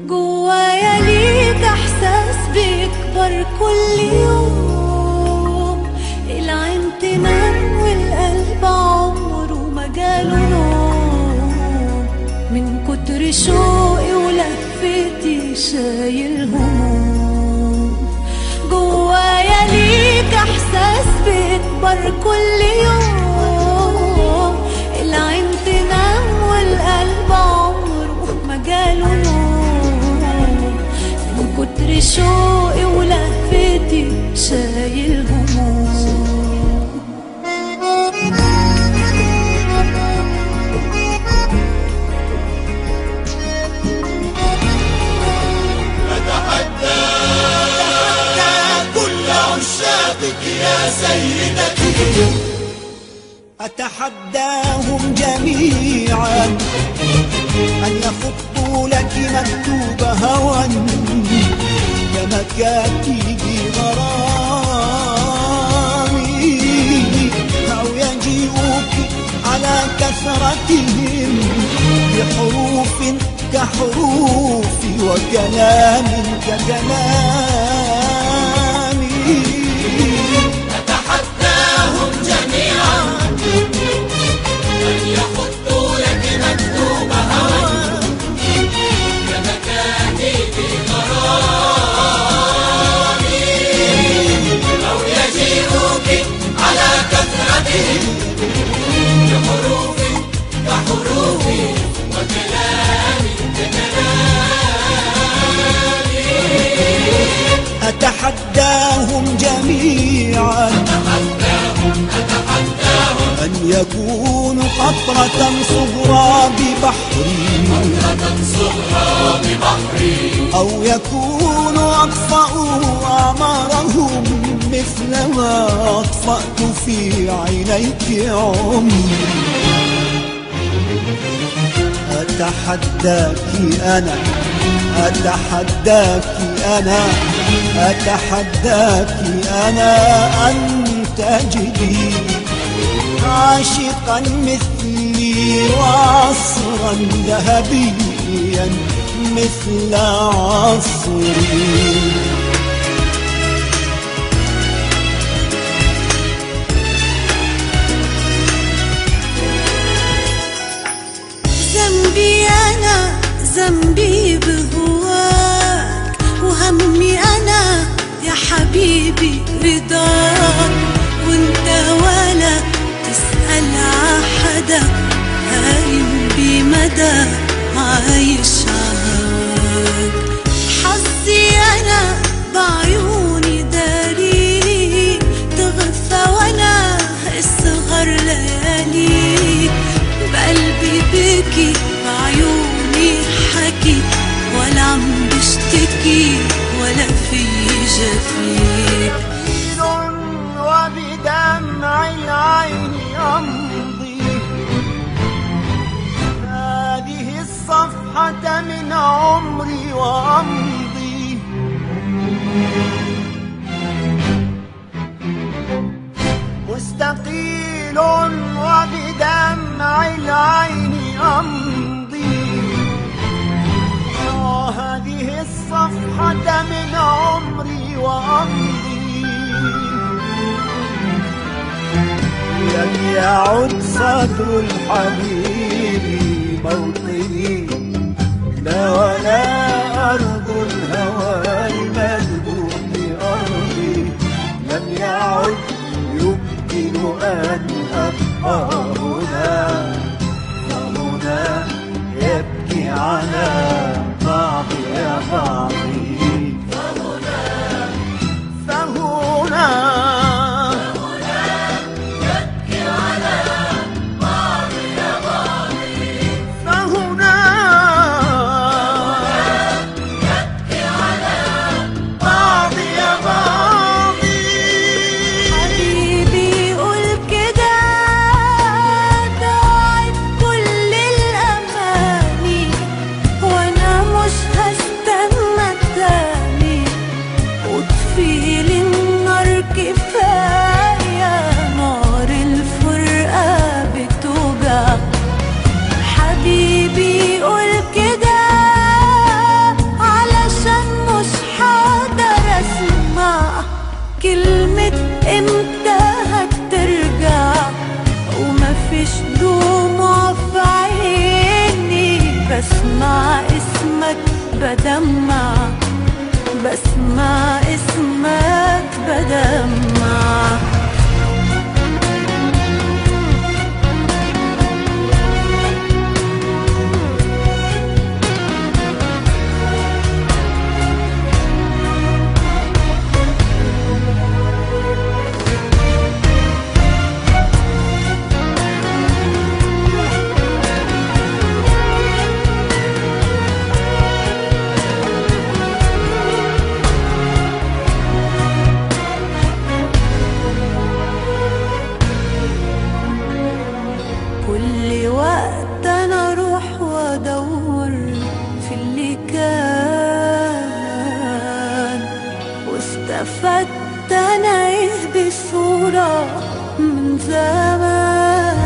جوايا ليك احساس بيكبر كل يوم، العين تنام والقلب عمره ما جاله نوم، من كتر شوقي ولفتي شايل هموم. جوايا ليك احساس بيكبر كل يوم، العين تنام والقلب عمره ما جاله نوم، من كتر شوقي ولهفتي شايل هموم. أتحدى كل عشاقك يا سيدتي، أتحداهم جميعا أن يخطوا لك مكتوب هوى كمكاتب غرامي، أو يجيئوك على كثرتهم بحروف كحروفي وكلام ككلامي. أتحداهم جميعا أن يخطوا لك مكتوب هوى كمكاتب غرامي، أو يجيئوك على كثرتهم بحروف كحروفي وكلام ككلامي. أتحداهم جميعا أن يكونوا قطرة صغرى ببحري، أو يكونوا أطفأوا أعمارهم مثلما أطفأت في عينيك عمري. أتحداك أنا، أتحداك أنا، أتحداك أنا أن تجدي عاشقا مثلي وعصرا ذهبيا مثل عصري. ذنبي أنا ذنبي بهواك، وهمي أنا يا حبيبي رضاك، وانت ولا تسأل عحدا هايم بمدى عايش عهواك. حظي أنا بعيوني داريك، تغفى ولا الصغر لياليك، بقلبي بكي بعيوني حكي، ولا عم بشتكي ولا في جفيك. وبدمع العين أمضي هذه الصفحة من عمري وأمضي، مستقيل وبدمع العين أمضي هذه الصفحة من عمري وأمضي. لم يعد صدر الحبيب موطني، لا ولا أرض الهوى المذبوح أرضي، لم يعد يمكن أن أبقى هنا، فهنا يبكي على بعضي يا بعضي، فهنا مفيش دموع في عيني، بسمع اسمك بدمع، بسمع اسمك بدمع. كل وقت انا اروح وادور في اللي كان، واستفدت انا ايه بصورة من زمان.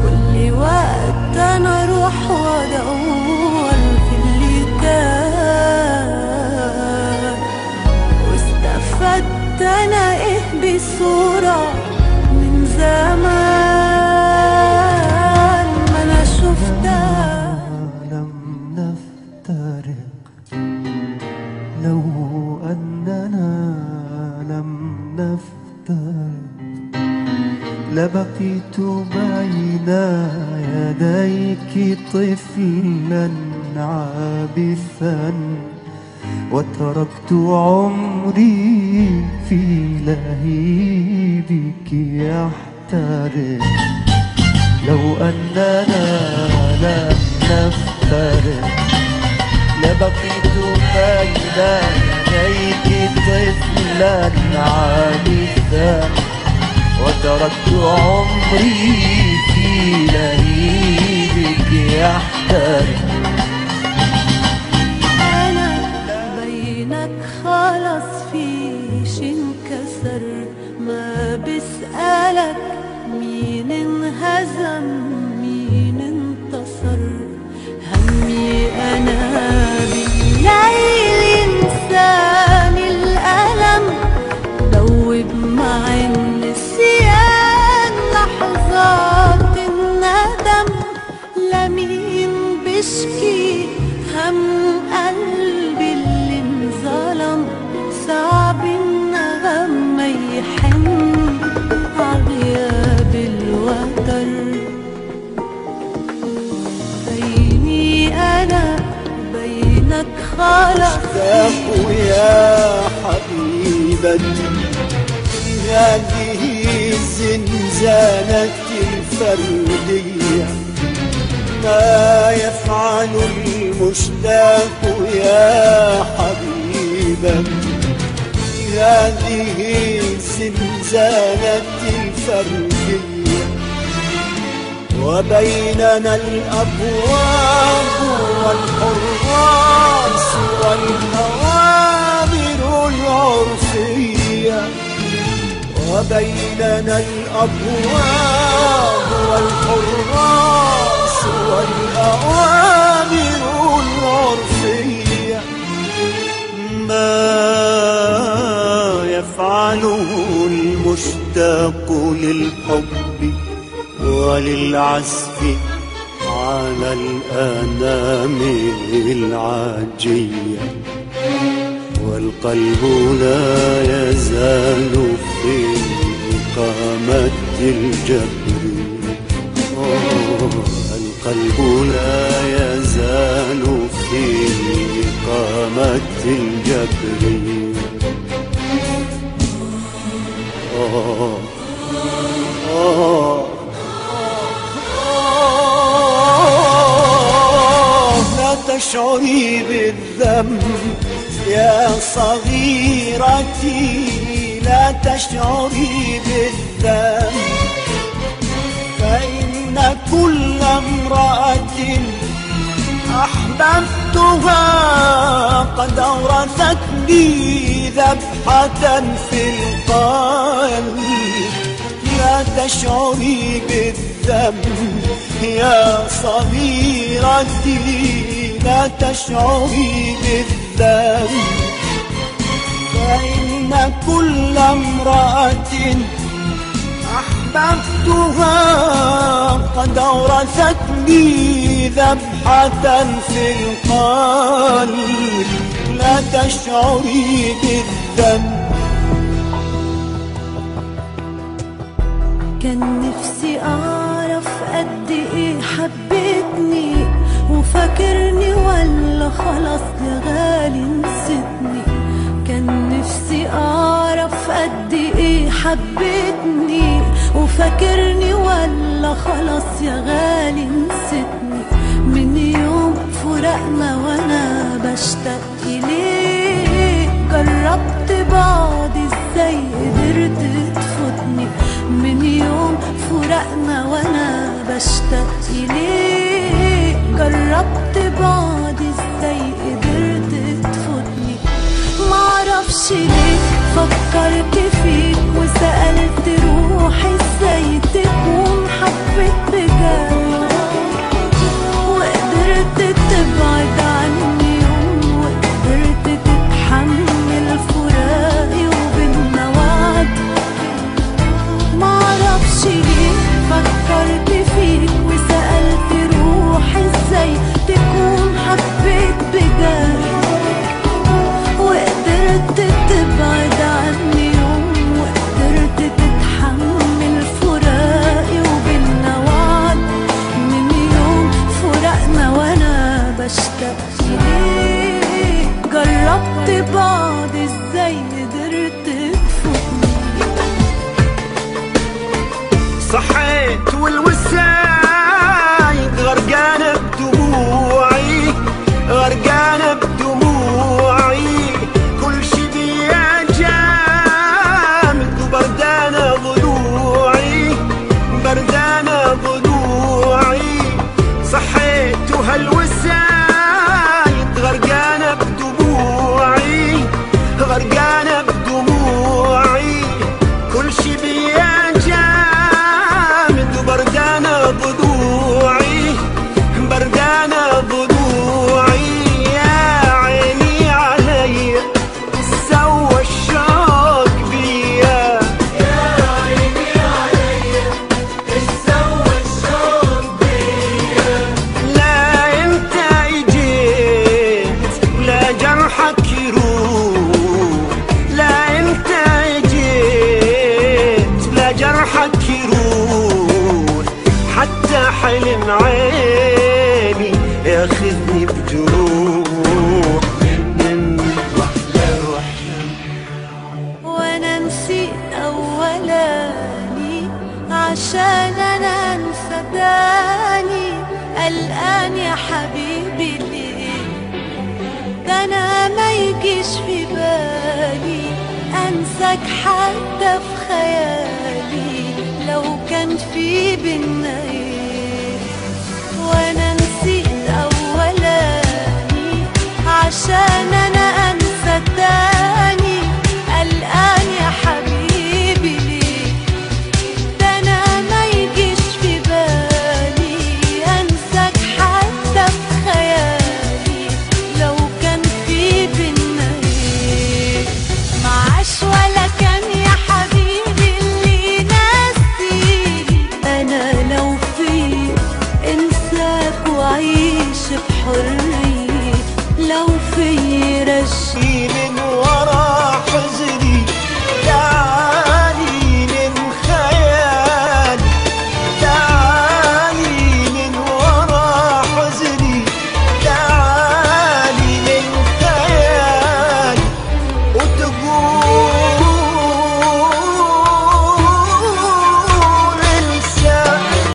كل وقت انا اروح وادور في اللي كان، واستفدت انا ايه بصورة زمان. ما انا شفتها لم نفترق، لو أننا لم نفترق لبقيت بين يديك طفلا عابثا، وتركت عمري في لهيبك يحترق. لو أننا لم نفترق لبقيت بين يديك طفلا عابثا، وتركت عمري في لهيبك يحترق. خلاص فيش انكسر، ما بسألك مين انهزم مين انتصر. همي انا بالليل انساني الألم، دوب مع النسيان لحظات الندم. لمين بشكي هم قلبي اللي انظلم، صعب النغم ما يحن عغياب الوتر. بيني انا وبينك خلاص اشتاق يا حبيبتي في هذه الزنزانة الفردية. ما يفعل المشتاق يا حبيبتي في هذه الزنزانة الفردية؟ وبيننا الأبواب والحراس والأوامر العرفية. وبيننا الأبواب والحراس والأوامر العرفية. ما يفعله المشتاق للحب وللعزف على الأنامل العاجية، والقلب لا يزال في إقامة الجبر. القلب لا يزال في إقامة الجبر. لا تشعري بالذنب يا صغيرتي، لا تشعري بالذنب، فإن كل امرأة أحببتها قد أورثتني ذبحة في القلب. لا تشعري بالذنب يا صغيرتي، لا تشعري بالذنب، فإن كل امرأة أحببتها قد أورثتني ذبحة في القلب، لا تشعري بالذنب. كان نفسي أعرف قد إيه حبيتني وفاكرني ولا خلاص يا غالي نسيتني. كان نفسي أعرف قد إيه حبيتني وفاكرني ولا خلاص يا غالي نسيتني. من يوم فراقنا وأنا بشتاق إليك، جربت بعض إزاي قدرت تفوتني. من يوم فراقنا وأنا بشتاق إليك، جربت بعض إزاي قدرت تفوتني. معرفش ليه فكرت فيك وسألت روحي ازاي تكون حبيت بجد، وقدرت تبعد عني يوم، وقدرت تتحمل فراقي وبينا وعد. معرفش ليه فكرت فيك وسألت روحي ازاي تكون حبيت بجد، وقدرت تبعد عني يوم، وقدرت تتحمل فراقي وبينا وعد. من يوم فراقنا وانا بشتاق ليك، جربت بعض ازاي قدرت تفوتني. صحيت والوسايد غرقانة بدموعي، غرقانة بدموعي، كل شي بيا جامد وبردانة ضلوعي، بردانة ضلوعي. صحيت وهالوسايد غرقانة بدموعي، غرقانة بدموعي، كل شي بيا بردانة ضلوعي، بردانة ضلوعي. يا عيني علي سوى الشوق بيا، يا عيني علي سوى الشوق بيا. لا انت اجيت ولا جرحك يروح، لا انت اجيت ولا جرحك يروح، حتى حلم عيني ياخذني بجروح وانا نسيت اولاني عشان انا انسى تاني. قلقان يا حبيبي ليه؟ ده انا ما يجيش في بالي انساك حتى في خيالي لو كان في بينا ايه. وانا نسيت اولاني عشان انا انسى تاني. قلقان يا حبيبي ليه؟ ده انا ما يجيش في بالي انساك حتى في خيالي لو كان في بينا ايه. معاش ولا كان يا حبيبي اللي ناسيني. انا لو في انساك وعيش بحرية، لو في رشي من